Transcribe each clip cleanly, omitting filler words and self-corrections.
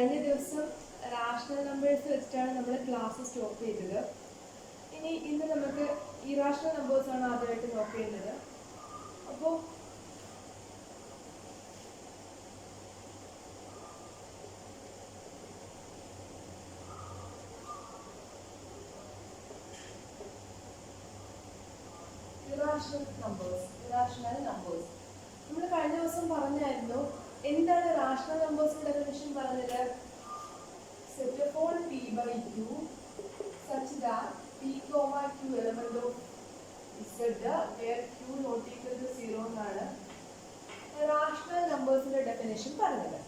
കഴിഞ്ഞ ദിവസം rational numbers വെച്ചിട്ടാണ് നമ്മൾ ക്ലാസ് സ്റ്റോപ്പ് ചെയ്തത്. ഇന്ന് നമുക്ക് ഇറാഷണൽ നമ്പേഴ്സാണ് ആദ്യമായിട്ട് നോക്കേണ്ടത്. അപ്പോൾ ഇറാഷണൽ നമ്പേഴ്സ് നമ്മൾ കഴിഞ്ഞ ദിവസം പറഞ്ഞായിരുന്നു. എന്താണ് റാഷണൽ നമ്പേഴ്സിന്റെ ഡെഫിനിഷൻ പറഞ്ഞത്? Set upon p by q such that p, q element of z where q not equal to 0 എന്നാണ് റാഷണൽ നമ്പേഴ്സിന്റെ ഡെഫിനിഷൻ പറഞ്ഞത്.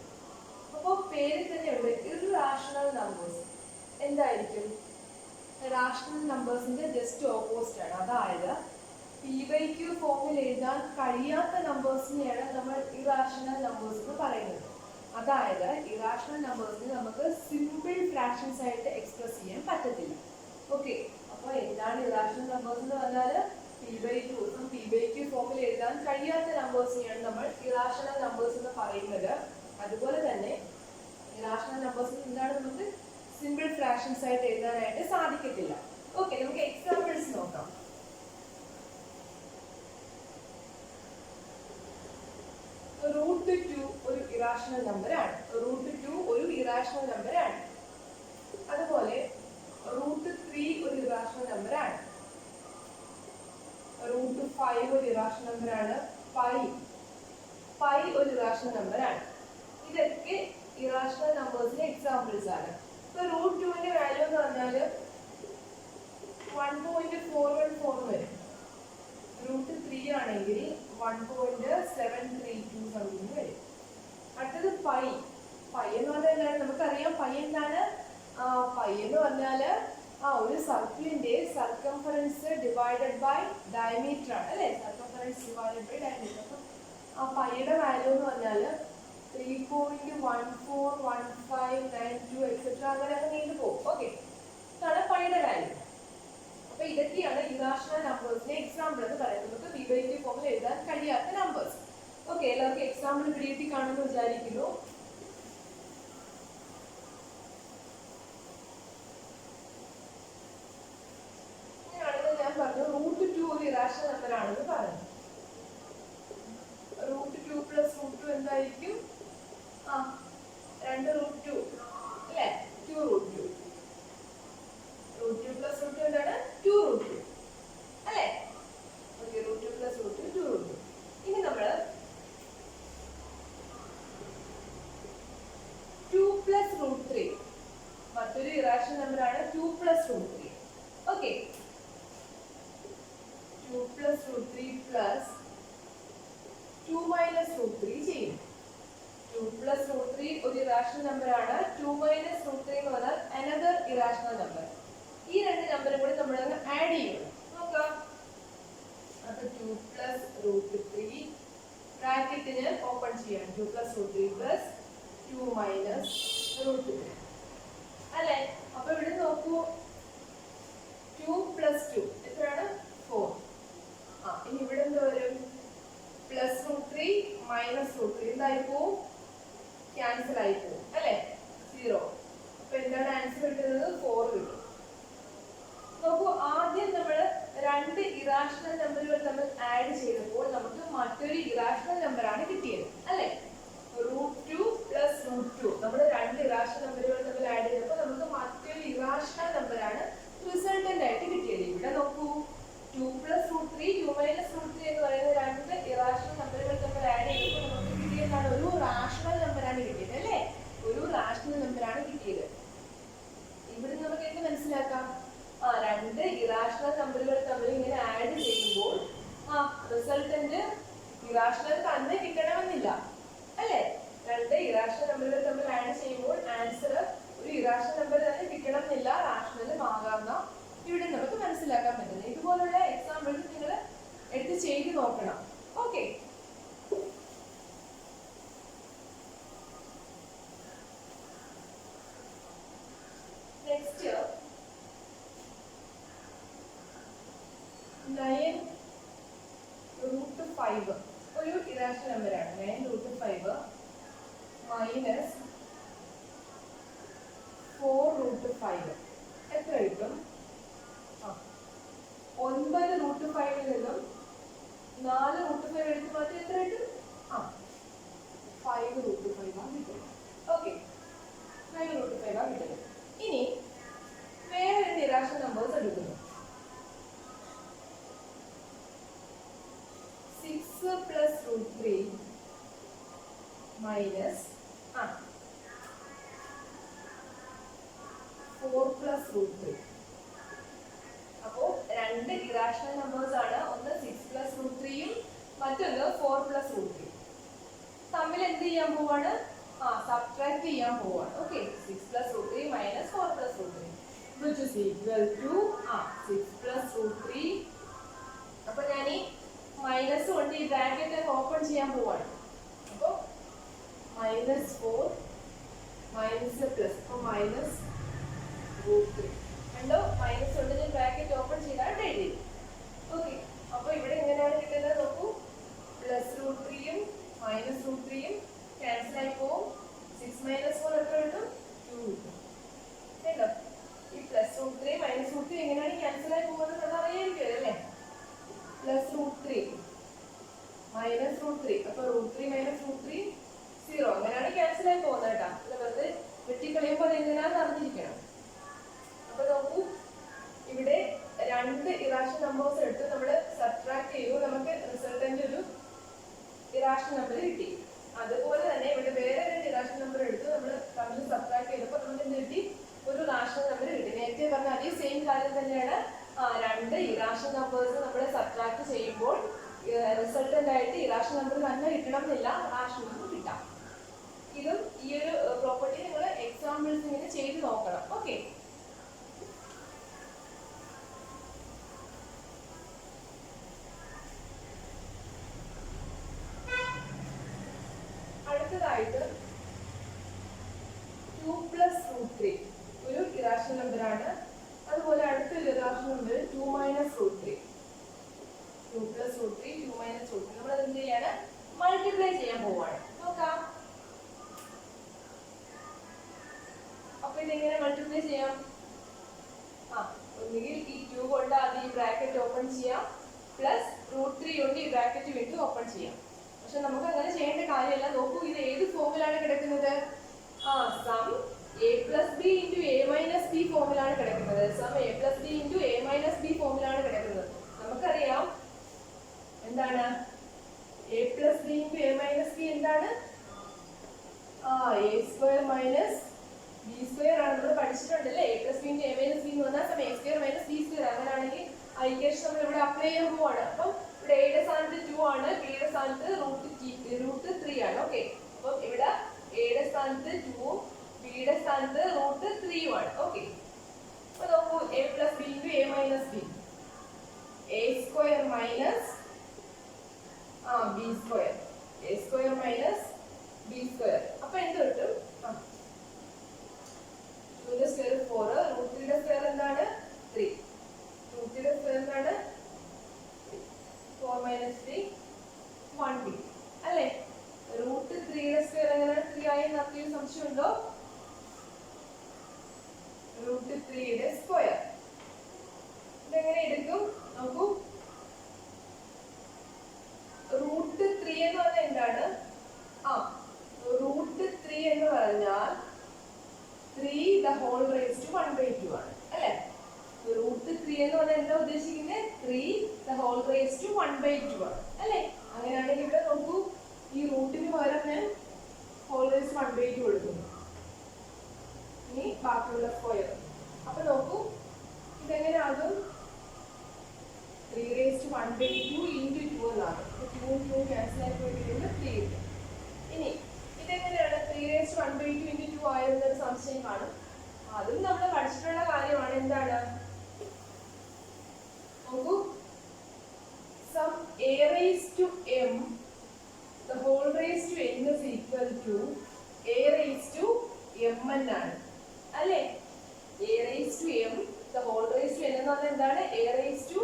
അപ്പോൾ പേരിൽ തന്നെയുണ്ട് ഇറാഷണൽ നമ്പേഴ്സ്. എന്തായിരിക്കും? റാഷണൽ നമ്പേഴ്സിന്റെ ജസ്റ്റ് ഓപ്പോസിറ്റ് ആണ്. അതായത് പി ബൈ ക്യൂ ഫോമിൽ എഴുതാൻ കഴിയാത്ത നമ്പേഴ്സിനെയാണ് നമ്മൾ ഇറാഷണൽ നമ്പേഴ്സ് എന്ന് പറയുന്നത്. അതായത് ഇറാഷണൽ നമ്പേഴ്സിന് നമുക്ക് സിമ്പിൾ ഫ്രാക്ഷൻസ് ആയിട്ട് എക്സ്പ്രസ് ചെയ്യാൻ പറ്റത്തില്ല. ഓക്കെ, അപ്പോൾ എന്താണ് ഇറാഷണൽ നമ്പേഴ്സ് എന്ന് പറഞ്ഞാൽ പി ബൈ ക്യൂ ഫോമിൽ എഴുതാൻ കഴിയാത്ത നമ്പേഴ്സിനെയാണ് നമ്മൾ ഇറാഷണൽ നമ്പേഴ്സ് എന്ന് പറയുന്നത്. അതുപോലെ തന്നെ ഇറാഷണൽ നമ്പേഴ്സിന് എന്താണ് നമുക്ക് സിമ്പിൾ ഫ്രാക്ഷൻസ് ആയിട്ട് എഴുതാനായിട്ട് സാധിക്കത്തില്ല. ഓക്കെ, നമുക്ക് എക്സാമ്പിൾസ് നോക്കാം. √2 ഒരു ഇറാഷണൽ നമ്പറാണ്. അതുപോലെ √3 ഒരു ഇറാഷണൽ നമ്പറാണ്. √5 ഒരു ഇറാഷണൽ നമ്പറാണ്. പൈ ഒരു ഇറാഷണൽ നമ്പറാണ്. ഇതൊക്കെ ഇറാഷണൽ നമ്പേഴ്സിന്റെ എക്സാമ്പിൾസ് ആണ്. ഇപ്പൊ √2ന്റെ വാല്യൂ എന്ന് പറഞ്ഞാൽ 1.414 വരും. √3 ആണെങ്കിൽ 1.732 സംതിങ് വരും. അടുത്തത് പൈ എന്ന് പറഞ്ഞാൽ നമുക്കറിയാം പൈ എന്താണ്. പൈ എന്ന് പറഞ്ഞാല് ഒരു സർക്കിളിന്റെ സർക്കംഫറൻസ് ഡിവൈഡഡ് ബൈ ഡയമീറ്റർ ആണ് അല്ലെ. Circumference divided by diameter. അപ്പം പൈയുടെ വാല്യൂ എന്ന് പറഞ്ഞാല് 3.141592 എക്സെട്ര അങ്ങനെ നീണ്ടു പോകും. ഓക്കെ, ഇതാണ് പൈയുടെ വാല്യൂ. അപ്പൊ ഇതൊക്കെയാണ് ഇറാഷണൽ നമ്പേഴ്സിന്റെ എക്സാമ്പിൾ എന്ന് പറയുന്നത്. നമുക്ക് പി ബൈ ക്യൂ ഫോമിൽ എഴുതാൻ കഴിയാത്ത നമ്പേഴ്സ്. ഓക്കെ, എല്ലാവർക്കും എക്സാമ്പിൾ പിടികിട്ടി കാണുമെന്ന് വിചാരിക്കുന്നു. ഇങ്ങനെയാണെങ്കിൽ ഞാൻ പറഞ്ഞു √2 ഒരു ഇറാഷണൽ നമ്പർ ആണെന്ന് പറഞ്ഞു. √2 പ്ലസ് √2 എന്തായിരിക്കും? 2√2 അല്ലേ? 2√2. √2 പ്ലസ് √2 എന്താണ്? 2√2 അല്ലേ? Okay, √2 plus √2 2√2. ഇനി നമ്മൾ 2 പ്ലസ് √3 മറ്റൊരു ഇറാഷണൽ നമ്പറാണ്. 2 plus √3. Okay, 2 plus √3 plus 2 minus √3 ചെയ്യും. 2 പ്ലസ് √3 ഒരു ഇറാഷണൽ നമ്പറാണ്. 2 മൈനസ് √3 എന്ന് പറഞ്ഞാൽ അനദർ ഇറാഷണൽ നമ്പർ. ഈ രണ്ട് നമ്പറും കൂടി നമ്മൾ ആഡ് ചെയ്യണം. നോക്കാം. അപ്പൊ 2 പ്ലസ് √3 ബ്രാക്കറ്റിന് ഓപ്പൺ ചെയ്യാം. 2 പ്ലസ് √3 പ്ലസ് 2 മൈനസ് √3 അല്ലെ. അപ്പൊ ഇവിടെ നോക്കൂ, 2 പ്ലസ് 2 എത്രയാണ്? 4. ഇനി ഇവിടെ എന്താ വരും? പ്ലസ് √3 മൈനസ് √3 എന്തായി പോവും? ക്യാൻസൽ ആയി പോവും അല്ലെ, 0. അപ്പൊ എന്താണ് ആൻസർ കിട്ടുന്നത്? 4 കിട്ടും. നോക്കൂ, ആദ്യം നമ്മൾ രണ്ട് ഇറാഷണൽ നമ്പറുകൾ തമ്മിൽ ആഡ് ചെയ്തപ്പോൾ നമുക്ക് മറ്റൊരു ഇറാഷണൽ നമ്പറാണ് കിട്ടിയത് അല്ലെ. √2 പ്ലസ് √2 നമ്മൾ രണ്ട് ഇറാഷണൽ നമ്പറുകൾ തമ്മിൽ ആഡ് ചെയ്തപ്പോൾ നമുക്ക് മറ്റൊരു ഇറാഷണൽ നമ്പറാണ് റിസൾട്ടന്റ് ആയിട്ട് കിട്ടിയത്. ഇവിടെ നോക്കൂ, 2 പ്ലസ് √3 2 മൈനസ് √3 എന്ന് പറയുന്ന രണ്ട് ഇറാഷണൽ നമ്പറുകൾ തമ്മിൽ ആഡ് ചെയ്തപ്പോൾ നമുക്ക് കിട്ടിയതാണ് ഒരു റാഷണൽ നമ്പറാണ് കിട്ടിയത് അല്ലെ. ഒരു റാഷണൽ നമ്പറാണ് കിട്ടിയത്. ഇവിടെ നമുക്ക് എന്ത് മനസ്സിലാക്കാം? രണ്ട് ഇറാഷണൽ നമ്പറുകൾ തമ്മിൽ ഇങ്ങനെ ആഡ് ചെയ്യുമ്പോൾ റിസൾട്ടന്റ് ഇറാഷണൽ തന്നെ കിട്ടണമെന്നില്ല അല്ലെ. രണ്ട് ഇറാഷണൽ നമ്പറുകൾ തമ്മിൽ ആഡ് ചെയ്യുമ്പോൾ ആൻസർ ഒരു ഇറാഷണൽ നമ്പർ തന്നെ കിട്ടണമെന്നില്ല, റാഷണലും ആകാവുന്ന ഇവിടെ നമുക്ക് മനസ്സിലാക്കാൻ പറ്റുന്നത്. ഇതുപോലുള്ള എക്സാമ്പിൾസ് നിങ്ങൾ എടുത്ത് ചെയ്ത് നോക്കണം. ഓക്കെ, നെക്സ്റ്റ് 9√5 ഒരു ഇറാഷണൽ നമ്പറാണ്. 9√5 മൈനസ് 5 എത്ര കിട്ടും? 9 റൂട്ട് 5 നിന്നും 4 റൂട്ട് 5 എടുത്ത് മാറ്റി എത്ര കിട്ടും? 5 റൂട്ട് 5 ആണ് കിട്ടുന്നത്. ഓക്കെ, 5 റൂട്ട് 5 ആണ് കിട്ടുന്നത്. ഇനി വേറെ ഒരു ഇറാഷണൽ നമ്പേഴ്സ് എടുക്കുന്നു. 6 plus root 3 minus 4 plus root 3. അപ്പോൾ രണ്ട് ഇറാഷണൽ നമ്പേഴ്സ് ആണ്. ഒന്ന് 6 പ്ലസ് റൂട്ട് 3യും മറ്റൊന്ന് 4 പ്ലസ് റൂട്ട് 3. തമ്മിൽ എന്ത് ചെയ്യാൻ പോവാണ്? സബ്ട്രാക്ട് ചെയ്യാൻ പോവാണ്. Okay, 6 plus root 3 minus 4 plus root 3 which is equal to 6 plus root 3. അപ്പൊ ഞാൻ ഈ മൈനസ് കൊണ്ട് ഈ ബ്രാക്കറ്റ് ഓപ്പൺ ചെയ്യാൻ പോവാണ്. അപ്പോൾ മൈനസ് 4 മൈനസ് പ്ലസ്, അപ്പോൾ മൈനസ് റൂട്ട് 3 കണ്ടോ? മൈനസ് കൊണ്ട് ഞാൻ ബ്രാക്കറ്റ് ഓപ്പൺ ചെയ്താണ് എഴുതി. ഓക്കെ, അപ്പോൾ ഇവിടെ എങ്ങനെയാണ് കിട്ടുന്നത് നോക്കൂ. പ്ലസ് റൂട്ട് 3യും മൈനസ് റൂട്ട് 3യും ക്യാൻസൽ ആയി പോവും. 6 മൈനസ് 4 എത്ര കിട്ടും? 2 കിട്ടും. കേട്ടോ? ഈ പ്ലസ് റൂട്ട് 3 മൈനസ് റൂട്ട് 3 എങ്ങനെയാണ് ക്യാൻസൽ ആയി പോകുന്നത് നമ്മൾ അറിയായിരിക്കും അല്ലേ? പ്ലസ് റൂട്ട് 3 മൈനസ് റൂട്ട് 3, അപ്പൊ റൂട്ട് 3 മൈനസ് റൂട്ട് 3 0. അങ്ങനെയാണ് ക്യാൻസൽ ആയി പോകുന്നത് കേട്ടോ. അത് വെറുതെ വെട്ടിക്കളയുമ്പോൾ അത് എങ്ങനെയാണെന്ന് അറിഞ്ഞിരിക്കണം. അപ്പൊ നോക്കൂ, ഇവിടെ രണ്ട് ഇറാഷണൽ നമ്പേഴ്സ് എടുത്ത് നമ്മൾ സബ്ട്രാക്ട് ചെയ്തു. നമുക്ക് റിസൾട്ടന്റ് ഒരു ഇറാഷണൽ നമ്പർ കിട്ടി. അതുപോലെ തന്നെ ഇവിടെ വേറെ രണ്ട് ഇറാഷണൽ നമ്പർ എടുത്ത് നമ്മൾ തമ്മിൽ സബ്ട്രാക്ട് ചെയ്തപ്പോൾ നമുക്ക് എന്ത് കിട്ടി? ഒരു റാഷണൽ നമ്പർ കിട്ടി. നേരത്തെ പറഞ്ഞ അതേ സെയിം കാര്യം തന്നെയാണ്. രണ്ട് ഇറാഷണൽ നമ്പേഴ്സ് നമ്മൾ സബ്ട്രാക്ട് ചെയ്യുമ്പോൾ റിസൾട്ടന്റ് ആയിട്ട് ഇറാഷണൽ നമ്പർ തന്നെ കിട്ടണം എന്നില്ല, റാഷണൽ നമ്പർ കിട്ടാം. ഇതും ഈ ഒരു പ്രോപ്പർട്ടി നിങ്ങൾ എക്സാമ്പിൾസ് ഇങ്ങനെ ചെയ്ത് നോക്കണം. ഓക്കെ, അടുത്തതായിട്ട് 2 പ്ലസ് റൂട്ട് 3 ഒരു ഇറാഷണൽ നമ്പർ ആണ്. അതുപോലെ അടുത്തൊരു irrational number 2 minus root 3. 2 plus root 3 2 minus root 3 നമ്മൾ എന്ത് ചെയ്യാണ്? മൾട്ടിപ്ലൈ ചെയ്യാൻ പോവാണ്. നോക്കാം. അപ്പൊ ഇതെങ്ങനെ മൾട്ടിപ്ലൈ ചെയ്യാം? ഒന്നുകിൽ ഈ 2 കൊണ്ട് ആദ്യം ഈ ബ്രാക്കറ്റ് ഓപ്പൺ ചെയ്യാം, പ്ലസ് റൂട്ട് 3 കൊണ്ട് ഈ ബ്രാക്കറ്റ് വീണ്ടും ഓപ്പൺ ചെയ്യാം. പക്ഷെ നമുക്ക് അങ്ങനെ ചെയ്യേണ്ട കാര്യമല്ല. നോക്കൂ, ഇത് ഏത് ഫോമിലാണ് കിടക്കുന്നത്? Sum a plus B into A minus B ഫോമിലാണ് കിടക്കുന്നത്. Sum a plus B into A minus B ഫോമിലാണ് കിടക്കുന്നത്. നമുക്കറിയാം എന്താണ് a plus B into A minus B എന്താണ്? A square minus B square ആണ്. നമ്മൾ പഠിച്ചിട്ടുണ്ടല്ലേ? A plus B into A minus B എന്ന് പറഞ്ഞാൽ sum A square minus B square. അങ്ങനെയാണെങ്കിൽ ആ ഇക്വേഷൻ നമ്മൾ ഇവിടെ അപ്ലൈ ചെയ്യാൻ പോവാണ്. അപ്പം ഇവിടെ എയുടെ സ്ഥാനത്ത് 2 ആണ്, ബിയുടെ സ്ഥാനത്ത് റൂട്ട് 3 ആണ്. ഓക്കെ, അപ്പം ഇവിടെ എയുടെ സ്ഥാനത്ത് 2ഉം ബിയുടെ സ്ഥാനത്ത് റൂട്ട് 3ഉം ആണ്. ഓക്കെ, അപ്പൊ നോക്കൂ, A plus B into A minus B, A square minus B square, A square minus B square. അപ്പൊ എന്ത് കിട്ടും? 2ന്റെ സ്ക്വയർ 4, റൂട്ട് 3യുടെ സ്ക്വയർ എന്താണ്? 3. റൂട്ട് 3യുടെ സ്ക്വയർ എന്താണ്? 4 മൈനസ് 3 1b അല്ലേ? റൂട്ട് 3യുടെ സ്ക്വയർ എങ്ങനെ 3 ആയി നടത്തിയ സംശയമുണ്ടോ? റൂട്ട് 3യുടെ സ്ക്വയർ ഇതെങ്ങനെ എടുക്കും? നോക്കൂ, റൂട്ട് 3 എന്ന് പറഞ്ഞാൽ എന്താണ്? റൂട്ട് 3 എന്ന് പറഞ്ഞാൽ 3 the whole raised to 1/2 ആണ് അല്ലേ? റൂട്ട് 3 എന്ന് പറഞ്ഞാൽ എന്താ ഉദ്ദേശിക്കുന്നത്? 3 the whole raised to 1/2 ആണ് അല്ലേ? അങ്ങനെയാണെങ്കിൽ ഇവിടെ നോക്കൂ, ഈ റൂട്ടിന് പകരം ഞാൻ ഹോൾ റേസ് 1/2 കൊടുക്കുന്നു. ഇനി ബാക്കിയുള്ള സ്ക്വയർ. അപ്പൊ നോക്കൂ, ഇതെങ്ങനെ ആകും? 3 raised to 1/2 into 2 എന്നാണ്. 2 2 ക്യാൻസൽ ആയി പോയി കഴിയുമ്പോൾ 3 കിട്ടും. ഇനി ഇതെങ്ങനെയാണ് 3 raised to 1/2 into 2 ആയിരുന്നൊരു സംശയം കാണും. അതും നമ്മൾ പഠിച്ചിട്ടുള്ള കാര്യമാണ്. എന്താണ്? നോക്കൂ, some a raised to m the whole raised to n is equal to a raised to mn ആണ് അല്ലേ? a raised to m the whole raised to n എന്ന് പറഞ്ഞാൽ എന്താണ്? a raised to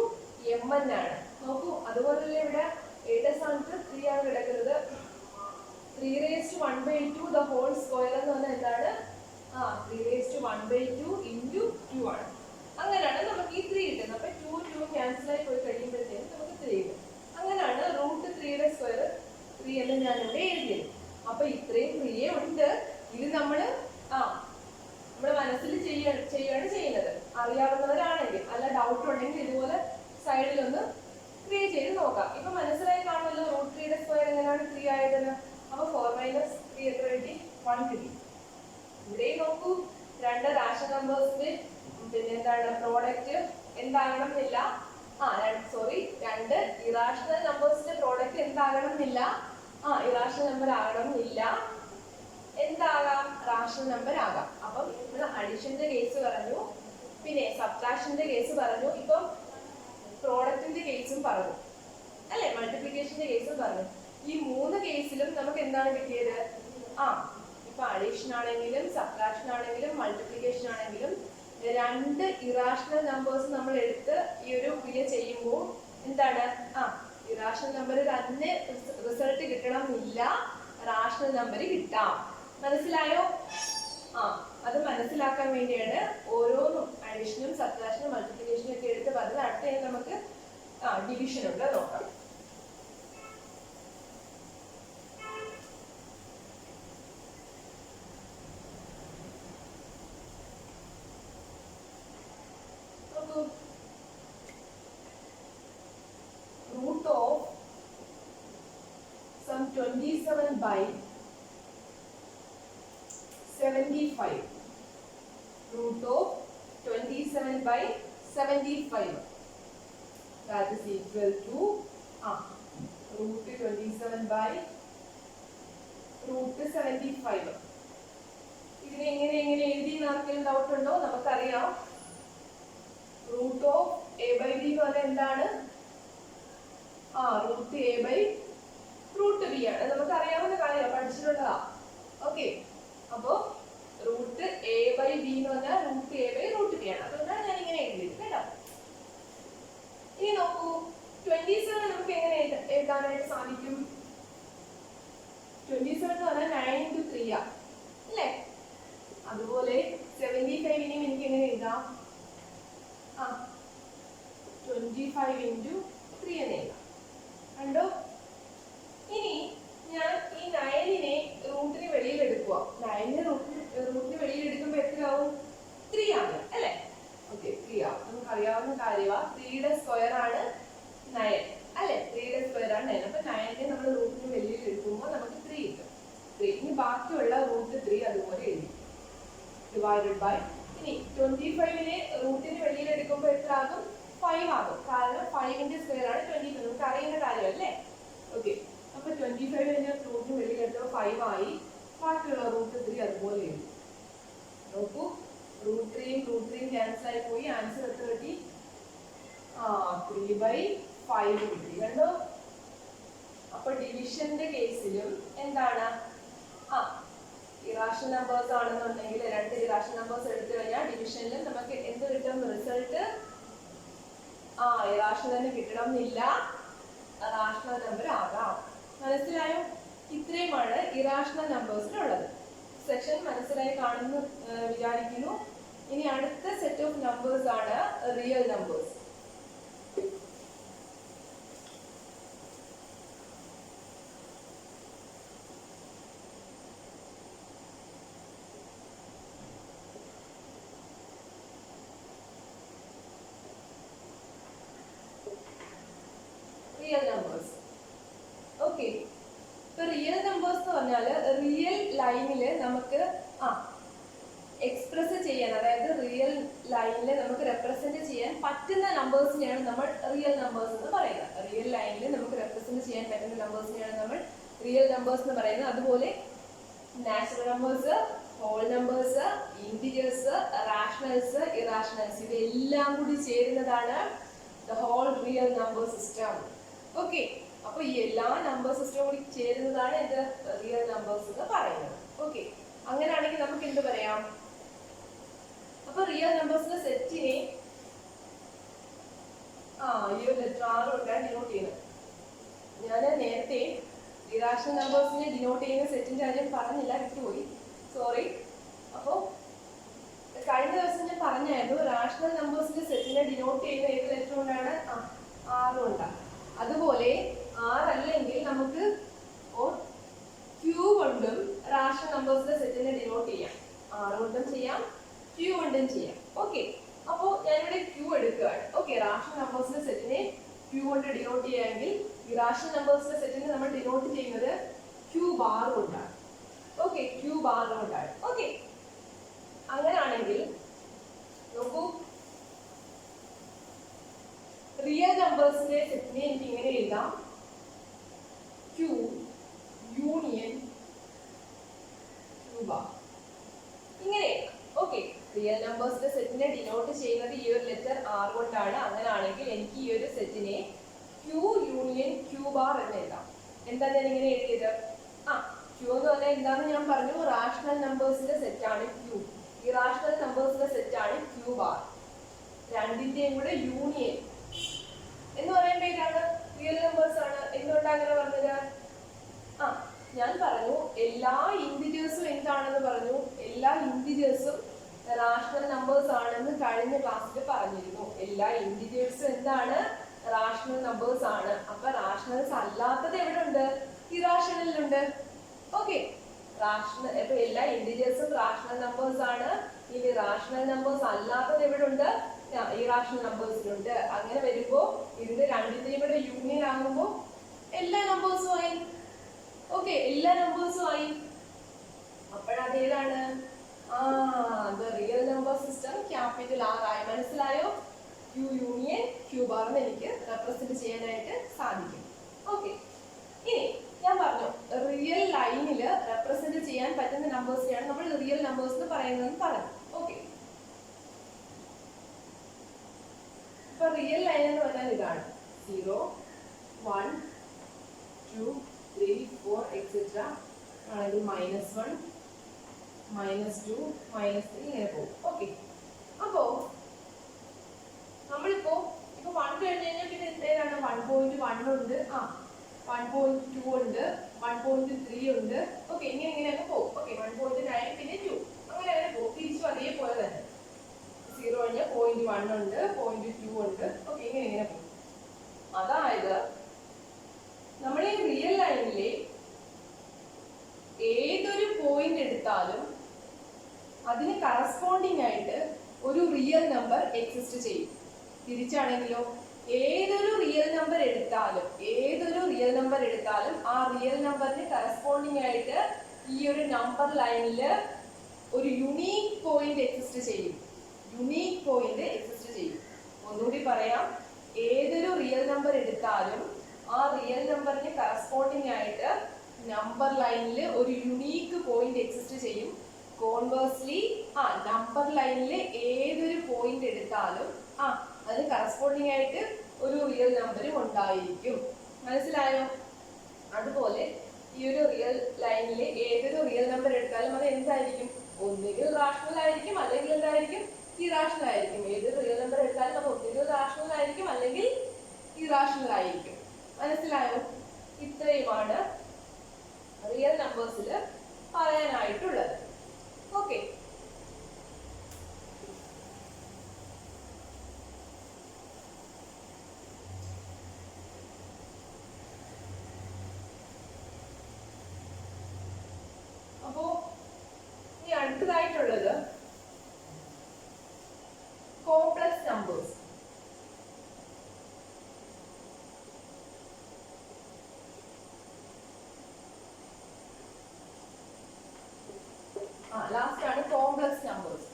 mn ആണ്. നോക്കൂ, അതുപോലെ ഇവിടെ എയുടെ സ്ഥാനത്ത് 3 ആണ് കിടക്കുന്നത്. 3 raised to 1/2 the whole square എന്ന് പറഞ്ഞാൽ എന്താണ്? 3 raised to 1/2 into 2 ആണ്. അങ്ങനെയാണ് നമുക്ക് ഈ 3 കിട്ടുന്നത്. അപ്പൊ 2 ക്യാൻസൽ ആയി പോയി കഴിയുമ്പോഴത്തേക്കും നമുക്ക് 3 കിട്ടും. അങ്ങനെയാണ് √3 സ്ക്വയർ 3 എന്ന് ഞാൻ ഇവിടെ എഴുതിയത്. അപ്പൊ ഇത്രയും 3 ഉണ്ട്. ഇത് നമ്മള് നമ്മുടെ മനസ്സിൽ ചെയ്യാണ് ചെയ്യുന്നത്. അറിയാവുന്നവരാണെങ്കിൽ, അല്ല ഡൗട്ട് ഉണ്ടെങ്കിൽ ഇതുപോലെ സൈഡിലൊന്ന് ക്രിയേറ്റ് ചെയ്ത് നോക്കാം. ഇപ്പൊ മനസ്സിലായി കാണുമല്ലോ √3 സ്ക്വയർ എങ്ങനെയാണ് 3 ആയതെന്ന്. അപ്പൊ 4 - 3 എത്ര കിട്ടി? 1 കിട്ടി. ഇവിടെ നോക്കൂ, രണ്ട് റാഷണൽ നമ്പേഴ്സിന്റെ പിന്നെ എന്താണ് പ്രോഡക്റ്റ് എന്താകണം എന്നില്ല. രണ്ട് ഇറാഷണൽ നമ്പേഴ്സിന്റെ പ്രോഡക്റ്റ് എന്താകണം എന്നില്ല. ഇറാഷണൽ നമ്പർ ആകണം എന്നില്ല. എന്താകാം? റാഷണൽ നമ്പർ ആകാം. അപ്പം നമ്മൾ അഡിഷന്റെ കേസ് പറഞ്ഞു, പിന്നെ സബ്ട്രാക്ഷന്റെ കേസ് പറഞ്ഞു, ഇപ്പം പ്രോഡക്റ്റിന്റെ കേസും പറഞ്ഞു അല്ലെ, മൾട്ടിപ്ലിക്കേഷന്റെ കേസും പറഞ്ഞു. ഈ 3 കേസിലും നമുക്ക് എന്താണ് കിട്ടിയത്? ഇപ്പൊ അഡീഷൻ ആണെങ്കിലും സബ്ട്രാക്ഷൻ ആണെങ്കിലും മൾട്ടിപ്ലിക്കേഷൻ ആണെങ്കിലും രണ്ട് ഇറാഷണൽ നമ്പേഴ്സ് നമ്മൾ എടുത്ത് ഈ ഒരു ക്രിയ ചെയ്യുമ്പോൾ എന്താണ്? ഇറാഷണൽ നമ്പർ തന്നെ റിസൾട്ട് കിട്ടണം എന്നില്ല, റാഷണൽ നമ്പർ കിട്ടാം. മനസ്സിലായോ? അത് മനസ്സിലാക്കാൻ വേണ്ടിയാണ് ഓരോന്നും അഡീഷനും സബ്ട്രാക്ഷനും മൾട്ടിപ്ലിക്കേഷനും ഒക്കെ എടുത്ത് പറഞ്ഞത്. അടുത്ത നമുക്ക് ഡിവിഷൻ ഉണ്ട്, നോക്കാം. Root of some 27 by 75. Root of 27 by 75. That is equal to root 27 by root 75. ഇതിനെ എങ്ങനെ എഴുതി ആർക്കെങ്കിലും ഡൗട്ട് ഉണ്ടോ? നമുക്കറിയാം root of a by b എന്ന് പറഞ്ഞാൽ എന്താണ്? Root a by root b ആണ്. നമുക്ക് അറിയാവുന്ന കാര്യമാണ്, പഠിച്ചിട്ടുള്ളതാ. ഓക്കെ, അപ്പോ റൂട്ട് a by b എന്ന് പറഞ്ഞാൽ root a by root b ആണ്. അതുകൊണ്ടാണ് ഞാൻ ഇങ്ങനെ എഴുതിയത് കേട്ടോ. ഇനി നോക്കൂ, 27 നമുക്ക് എങ്ങനെ എഴുതാനായിട്ട് സാധിക്കും? 27 എന്ന് പറഞ്ഞാൽ 9 into 3 അല്ലേ? അതുപോലെ 75 എനിക്ക് എങ്ങനെ എഴുതാം? 25 into 3 എന്ന് എഴുതാം. കണ്ടോ? ഇനി ഞാൻ ഈ 9നെ റൂട്ടിന് വെളിയിൽ എടുക്കുക. 9 റൂട്ടിന് വെളിയിൽ എടുക്കുമ്പോൾ എത്രയാവും? 3 ആകും അല്ലേ? ഓക്കെ, 3 ആവും. നമുക്ക് അറിയാവുന്ന കാര്യമാണ്. 3യുടെ സ്ക്വയർ ആണ് 9 അല്ലെ? 3യുടെ സ്ക്വയർ ആണ് 9. അപ്പൊ 9നെ നമ്മൾ റൂട്ടിന് വെളിയിൽ എടുക്കുമ്പോൾ നമുക്ക് 3 കിട്ടും. ഇനി ബാക്കിയുള്ള റൂട്ട് 3 അതുപോലെ എഴുതി ഡിവൈഡഡ് ബൈ. ഇനി 25നെ റൂട്ടിന് വെളിയിൽ എടുക്കുമ്പോൾ എത്ര ആകും? 5 ആകും. കാരണം 5ന്റെ സ്ക്വയർ ആണ് 25. നമുക്ക് അറിയുന്ന കാര്യമല്ലേ? ഓക്കെ, അപ്പൊ 25നെ റൂട്ടിന് വെളിയിൽ എടുത്തപ്പോൾ 5 ആയി. ബാക്കിയുള്ള റൂട്ട് 3 അതുപോലെ എഴുതി. നോക്കൂ, റൂട്ട് 3 ക്യാൻസൽ ആയി പോയി. ആൻസർ എത്ര കിട്ടി? 3/5 കിട്ടി. കണ്ടോ? അപ്പൊ ഡിവിഷന്റെ കേസിലും എന്താണ്? ഇറാഷണൽ നമ്പേഴ്സ് ആണെന്നുണ്ടെങ്കിൽ രണ്ട് ഇറാഷണൽ നമ്പേഴ്സ് എടുത്തു കഴിഞ്ഞാൽ ഡിവിഷനിലും നമുക്ക് എന്ത് കിട്ടും? റിസൾട്ട് ഇറാഷണൽ തന്നെ കിട്ടണം എന്നില്ല, റാഷണൽ നമ്പർ ആകാം. മനസ്സിലായോ? ഇത്രയുമാണ് ഇറാഷണൽ നമ്പേഴ്സിലുള്ളത്. സെക്ഷൻ മനസ്സിലായി കാണുന്നു വിചാരിക്കുന്നു. ഇനി അടുത്ത സെറ്റ് ഓഫ് നമ്പേഴ്സ് ആണ് real numbers. Real numbers. Okay, ഇപ്പൊ റിയൽ നമ്പേഴ്സ് എന്ന് പറഞ്ഞാൽ റിയൽ ലൈനിൽ നമുക്ക് എക്സ്പ്രസ് ചെയ്യാൻ, അതായത് റിയൽ ലൈനിൽ നമുക്ക് റെപ്രസെന്റ് ചെയ്യാൻ പറ്റുന്ന നമ്പേഴ്സിനെയാണ് നമ്മൾ റിയൽ നമ്പേഴ്സ് എന്ന് പറയുന്നത്. റിയൽ ലൈനിൽ നമുക്ക് റെപ്രസെന്റ് ചെയ്യാൻ പറ്റുന്ന നമ്പേഴ്സിനെയാണ് നമ്മൾ റിയൽ നമ്പേഴ്സ് എന്ന് പറയുന്നത്. അതുപോലെ natural numbers, whole numbers, integers, rationals, irrationals, ഇവയെല്ലാം കൂടി ചേരുന്നതാണ് the whole real number system. Okay, അപ്പൊ ഈ എല്ലാ നമ്പർ സിസ്റ്റവും കൂടി ചേരുന്നതാണ് ഇത് റിയൽ നമ്പേഴ്സ് എന്ന് പറയുന്നത്. ഓക്കെ, അങ്ങനെയാണെങ്കിൽ നമുക്ക് എന്ത് പറയാം? അപ്പൊ റിയൽ നമ്പേഴ്സിന്റെ സെറ്റിനെ ഈ ഒരു ലെറ്റർ R കൊണ്ടാണ് ഡിനോട്ട് ചെയ്യുന്നത്. ഞാൻ നേരത്തെ ഇറാഷണൽ നമ്പേഴ്സിനെ ഡിനോട്ട് ചെയ്യുന്ന സെറ്റിന്റെ കാര്യം പറഞ്ഞില്ല, വിട്ടുപോയി, സോറി. അപ്പോ കഴിഞ്ഞ ദിവസം ഞാൻ പറഞ്ഞായിരുന്നു റാഷണൽ നമ്പേഴ്സിന്റെ സെറ്റിനെ ഡിനോട്ട് ചെയ്യുന്ന ഏത് ലെറ്റർ കൊണ്ടാണ്? ആർ കൊണ്ടാണ്. അതുപോലെ ആർ അല്ലെങ്കിൽ നമുക്ക് ക്യൂ കൊണ്ടും റാഷണൽ നമ്പേഴ്സിന്റെ സെറ്റിനെ ഡിനോട്ട് ചെയ്യാം. ആർ കൊണ്ടും ചെയ്യാം, ക്യൂ കൊണ്ടും ചെയ്യാം. ഓക്കെ, അപ്പോൾ ഞാനിവിടെ ക്യൂ എടുക്കുകയാണ്. ഓക്കെ, റാഷണൽ നമ്പേഴ്സിന്റെ സെറ്റിനെ ക്യൂ കൊണ്ട് ഡിനോട്ട് ചെയ്യുകയാണെങ്കിൽ ഈ റാഷണൽ നമ്പേഴ്സിന്റെ സെറ്റിനെ നമ്മൾ ഡിനോട്ട് ചെയ്യുന്നത് ക്യൂ ബാർ കൊണ്ടാണ്. ഓക്കെ, ക്യൂ ബാർ കൊണ്ടാണ്. ഓക്കെ, അങ്ങനെയാണെങ്കിൽ നോക്കൂ, റിയൽ നമ്പേഴ്സിന്റെ സെറ്റിനെ എനിക്ക് ഇങ്ങനെ എഴുതാം: ക്യൂ യൂണിയൻ ക്യൂ ബാർ. ഇങ്ങനെ. ഓക്കെ, റിയൽ നമ്പേഴ്സിന്റെ സെറ്റിനെ ഡിനോട്ട് ചെയ്യുന്നത് ഈ ഒരു ലെറ്റർ ആർ കൊണ്ടാണ്. അങ്ങനെയാണെങ്കിൽ എനിക്ക് ഈ ഒരു സെറ്റിനെ ക്യൂ യൂണിയൻ ക്യൂ ബാർ എന്ന് എഴുതാം. എന്താ ഞാൻ ഇങ്ങനെ എഴുതിയത്? ക്യൂ എന്ന് പറഞ്ഞാൽ എന്താണെന്ന് ഞാൻ പറഞ്ഞു, റാഷണൽ നമ്പേഴ്സിന്റെ സെറ്റാണ് ക്യൂ. ഇറാഷണൽ നമ്പേഴ്സിന്റെ സെറ്റാണ് ക്യൂ ബാർ. രണ്ടിന്റെയും കൂടെ യൂണിയൻ എന്ന് പറയുമ്പോൾ ഏതാണ്? റിയൽ നമ്പേഴ്സ് ആണ്. എന്തുകൊണ്ടാണ് അങ്ങനെ പറഞ്ഞത്? ഞാൻ പറഞ്ഞു എല്ലാ ഇന്റിജേഴ്സും എന്താണെന്ന് പറഞ്ഞു. എല്ലാ ഇന്റിജേഴ്സും റാഷണൽ നമ്പേഴ്സ് ആണെന്ന് കഴിഞ്ഞ ക്ലാസ്സിൽ പറഞ്ഞിരുന്നു. എല്ലാ ഇന്റിജേഴ്സും എന്താണ്? റാഷണൽ നമ്പേഴ്സ് ആണ്. അപ്പൊ റാഷണൽസ് അല്ലാത്തത് എവിടെ ഉണ്ട്? ഇറാഷണലിലുണ്ട്. ഓക്കെ, റാഷണൽ ഇപ്പൊ എല്ലാ ഇന്റിജേഴ്സും റാഷണൽ നമ്പേഴ്സ് ആണ്. ഇനി റാഷണൽ നമ്പേഴ്സ് അല്ലാത്തത് എവിടെ ഉണ്ട്? ഇറാഷണൽ നമ്പേഴ്സിലുണ്ട്. അങ്ങനെ വരുമ്പോ ഇതിന്റെ രണ്ടിന്റെയും കൂടെ യൂണിയൻ ആകുമ്പോ എല്ലാ നമ്പേഴ്സും ആയി. ഓക്കെ, എല്ലാ നമ്പേഴ്സും ആയി. അപ്പോഴത് ഏതാണ്? Real number system capital R ആയി. മനസ്സിലായോ? ക്യൂ യൂണിയൻ ക്യൂ ബാർ എന്ന് എനിക്ക് റെപ്രസെന്റ് ചെയ്യാനായിട്ട് സാധിക്കും. ഓക്കെ, ഇനി ഞാൻ പറഞ്ഞു റിയൽ ലൈനിൽ റെപ്രസെന്റ് ചെയ്യാൻ പറ്റുന്ന നമ്പേഴ്സിനെയാണ് നമ്മൾ റിയൽ നമ്പേഴ്സ് എന്ന് പറയുന്നതെന്ന് പറഞ്ഞു. ഓക്കെ, ഇപ്പൊ റിയൽ ലൈൻ എന്ന് പറഞ്ഞാൽ ഇതാണ്: 0, 1, 2, 3, 4 എക്സെട്ര ആണെങ്കിൽ -1, -2, -3 ഇങ്ങനെ പോകും. ഓക്കെ, അപ്പോ നമ്മളിപ്പോ 1 കഴിഞ്ഞ് കഴിഞ്ഞാൽ പിന്നെ ഏതാണ്? 1.1 ഉണ്ട്, 1.2 ഉണ്ട്, 1.3 ഉണ്ട്. ഓക്കെ, ഇങ്ങനെ പോകും. ഓക്കെ, 1.9 പിന്നെ 2 അങ്ങനെ പോകും. തിരിച്ചു അതേപോലെ തന്നെ 0 കഴിഞ്ഞാൽ 0.1 ഉണ്ട്, 0.2 ഉണ്ട്. ഓക്കെ, ഇങ്ങനെ പോകും. അതായത് നമ്മൾ ഈ റിയൽ ലൈനിലെ ഏതൊരു പോയിന്റ് എടുത്താലും അതിന് കറസ്പോണ്ടിങ് ആയിട്ട് ഒരു റിയൽ നമ്പർ എക്സിസ്റ്റ് ചെയ്യും. തിരിച്ചാണെങ്കിലോ ഏതൊരു റിയൽ നമ്പർ എടുത്താലും ആ റിയൽ നമ്പറിന് കറസ്പോണ്ടിങ് ആയിട്ട് ഈ ഒരു നമ്പർ ലൈനിൽ ഒരു യുണീക്ക് പോയിന്റ് എക്സിസ്റ്റ് ചെയ്യും. ഒന്നുകൂടി പറയാം, ഏതൊരു റിയൽ നമ്പർ എടുത്താലും ആ റിയൽ നമ്പറിന് കറസ്പോണ്ടിങ് ആയിട്ട് നമ്പർ ലൈനിൽ ഒരു യുണീക്ക് പോയിന്റ് എക്സിസ്റ്റ് ചെയ്യും. കോൺവേഴ്സ്ലി നമ്പർ ലൈനിൽ ഏതൊരു പോയിന്റ് എടുത്താലും അതിന് കറസ്പോണ്ടിങ് ആയിട്ട് ഒരു റിയൽ നമ്പറും ഉണ്ടായിരിക്കും. മനസ്സിലായോ? അതുപോലെ ഈ ഒരു റിയൽ ലൈനിൽ ഏതൊരു റിയൽ നമ്പർ എടുത്താലും അത് എന്തായിരിക്കും? ഒന്നുകിൽ റാഷണൽ ആയിരിക്കും, അല്ലെങ്കിൽ എന്തായിരിക്കും? ഇറാഷണൽ ആയിരിക്കും. ഏതൊരു റിയൽ നമ്പർ എടുത്താലും അത് ഒന്നുകിൽ റാഷണൽ ആയിരിക്കും, അല്ലെങ്കിൽ ഇറാഷണൽ ആയിരിക്കും. മനസ്സിലായോ? ഇത്രയുമാണ് റിയൽ നമ്പേഴ്സിൽ പറയാനായിട്ടുള്ളത്. ഓക്കെ, അപ്പോ ഇനി അടുത്തതായിട്ടുള്ളത് കോംപ്ലക്സ് നമ്പേഴ്സ്. ലാസ്റ്റ് ആണ് കോംപ്ലക്സ് നമ്പേഴ്സ്.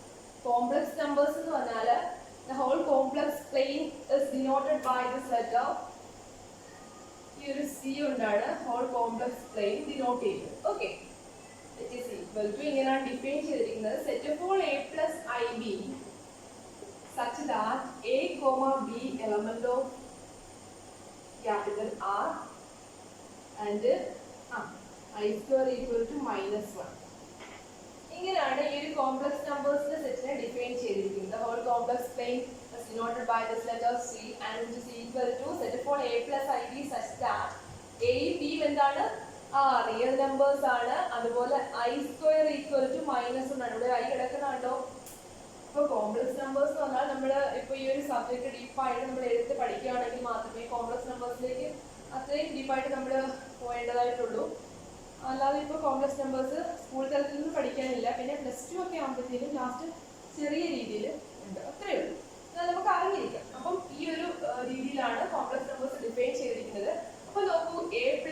കോംപ്ലക്സ് നമ്പേഴ്സ് എന്ന് പറഞ്ഞാൽ the whole complex plane is denoted by this letter. ഈ ഒരു C കൊണ്ടാണ് whole complex plane denote ചെയ്യുന്നത്. Okay, it is equal to ഇങ്ങനെയാണ് ഡിഫൈൻ ചെയ്തിരിക്കുന്നത്: set of all a plus ib such that a, b element of capital R and I square equal to -1. ഇങ്ങനെയാണ് ഈ ഒരു complex നമ്പേഴ്സിന്റെ സെറ്റിനെ define ചെയ്തിരിക്കുന്നത്. Whole complex plane is denoted by this letter C and which is equal to set of all a plus ib such that a b എന്താണ്? Real numbers ആണ്. അതുപോലെ I square equal to -1 ആണ്. ഇവിടെ I കിടക്കുന്നുണ്ടോ? ഇപ്പൊ complex numbers എന്ന് പറഞ്ഞാൽ നമ്മൾ ഇപ്പൊ ഈ ഒരു സബ്ജക്ട് ഡീപ്പായിട്ട് നമ്മൾ എടുത്ത് പഠിക്കുകയാണെങ്കിൽ മാത്രമേ കോംപ്ലക്സ് നമ്പേഴ്സിലേക്ക് അത്രയും ഡീപ്പായിട്ട് നമ്മൾ പോകേണ്ടതായിട്ടുള്ളൂ. അല്ലാതെ ഇപ്പോൾ കോംപ്ലക്സ് നമ്പേഴ്സ് സ്കൂൾ തലത്തിൽ നിന്ന് പഠിക്കാനില്ല. പിന്നെ +2 ഒക്കെ ആകുമ്പോഴത്തേക്കും ലാസ്റ്റ് ചെറിയ രീതിയിൽ ഉണ്ട്, അത്രയേ ഉള്ളൂ. അത് നമുക്ക് അറിഞ്ഞിരിക്കാം. അപ്പം ഈ ഒരു രീതിയിലാണ് കോംപ്ലക്സ് നമ്പേഴ്സ് ഡിഫൈൻ ചെയ്തിരിക്കുന്നത്. അപ്പൊ നോക്കൂ, a+ib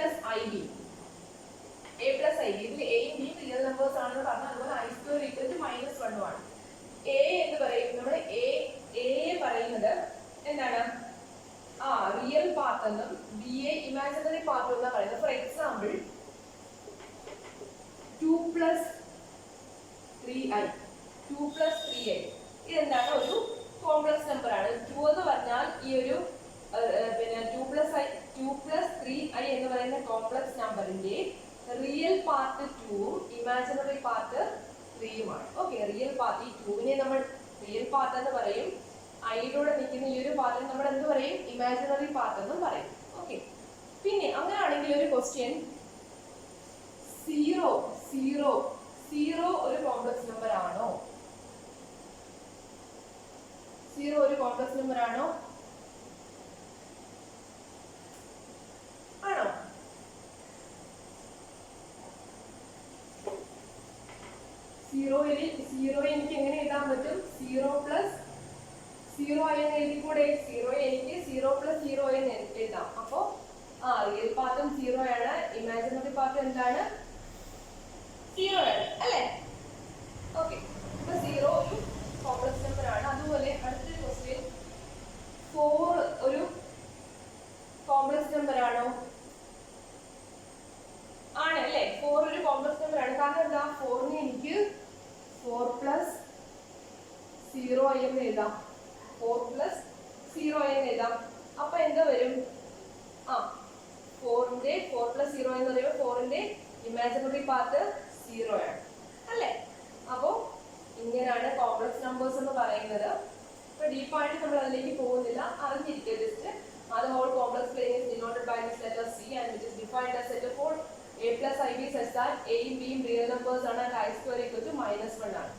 ഇതിൽ എയും ബിയും റിയൽ നമ്പേഴ്സ് ആണെന്ന് പറഞ്ഞാൽ അതുപോലെ i² -1 ആണ്. എ എന്ന് പറയും നമ്മൾ എ പറയുന്നത് എന്താണ്, റിയൽ പാർട്ട് എന്നും ബി എ ഇമാജിനറി പാർട്ട് എന്നാണ് പറയുന്നത്. ഫോർ എക്സാമ്പിൾ 2 + 3i ഇതെന്താണ്, ഒരു കോംപ്ലക്സ് നമ്പർ ആണ്. 2 എന്ന് പറഞ്ഞാൽ ഈ ഒരു പിന്നെ 2 + 3i എന്ന് പറയുന്ന കോംപ്ലക്സ് നമ്പറിന്റെ റിയൽ പാർട്ട് 2ഉം ഇമാജിനറി പാർട്ട് 3യുമാണ്. ഓക്കെ, റിയൽ പാർട്ട് ഈ 2വിനെ നമ്മൾ റിയൽ പാർട്ട് എന്ന് പറയും. ഐയിലൂടെ നിൽക്കുന്ന ഈ ഒരു പാർട്ടിന് നമ്മൾ എന്ത് പറയും, ഇമാജിനറി പാർട്ട് എന്നും പറയും. ഓക്കെ, പിന്നെ അങ്ങനെയാണെങ്കിൽ ഒരു ക്വസ്റ്റ്യൻ, 0 ഒരു കോംപ്ലക്സ് നമ്പർ ആണോ? 0 ഒരു കോംപ്ലക്സ് നമ്പർ ആണോ? ആണോ? സീറോ എനിക്ക് എങ്ങനെ എഴുതാൻ പറ്റും? 0 + 0i എന്ന് എഴുതിക്കൂടെ? 0 എനിക്ക് 0 + 0i എന്ന് എഴുതാം. അപ്പോ റിയൽ പാർട്ടും 0 ആണ്, ഇമാജിനറി പാർട്ട് എന്താണ്, 0 ആണ് അല്ലേ? ഓക്കെ, അപ്പൊ 0 ഒരു കോംപ്ലക്സ് നമ്പർ ആണ്. അതുപോലെ അടുത്തൊരു ക്വസ്റ്റ്യൻ, 4 ഒരു കോംപ്ലക്സ് നമ്പർ ആണോ? ആണ് അല്ലേ? 4 ഒരു കോംപ്ലക്സ് നമ്പർ ആണ്. കാരണം എന്താ, 4നെ എനിക്ക് 4 + 0i എന്ന് എഴുതാം. 4 + 0i എന്ന് എഴുതാം. അപ്പൊ എന്താ വരും, 4ന്റെ 4 + 0 എന്ന് പറയുമ്പോൾ 4ന്റെ ഇമാജിനറി പാർട്ട് 0 ആണ് അല്ലേ? അപ്പോ ഇങ്ങനെയാണ് കോംപ്ലക്സ് നമ്പേഴ്സ് എന്ന് പറയുന്നത്. ഇപ്പൊ ഡീപ്പായിട്ട് നമ്മൾ അതിലേക്ക് പോകുന്നില്ല, അറിഞ്ഞിരിക്കുക just. The whole complex plane is denoted by this letter C and which is defined as set of all a+ib such that a യും ബിയും റിയൽ നമ്പേഴ്സ് ആണ് and i² = -1 ആണ്.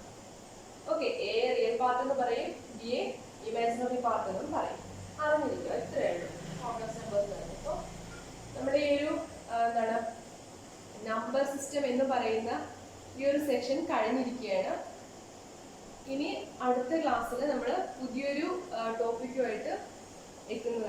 ഓക്കെ, എ റിയൽ പാർട്ട് എന്ന് പറയും, B A imaginary part എന്നും പറയും. അറിഞ്ഞിരിക്കുക, ഇത്രയേ ഉള്ളൂ കോംപ്ലക്സ് നമ്പേഴ്സ്. അപ്പോൾ നമ്മുടെ ഈ ഒരു എന്താണ് നമ്പർ സിസ്റ്റം എന്ന് പറയുന്ന ഈ ഒരു സെക്ഷൻ കഴിഞ്ഞിരിക്കുകയാണ്. ഇനി അടുത്ത ക്ലാസ്സിൽ നമ്മൾ പുതിയൊരു ടോപ്പിക്കുമായിട്ട് എത്തുന്നത്.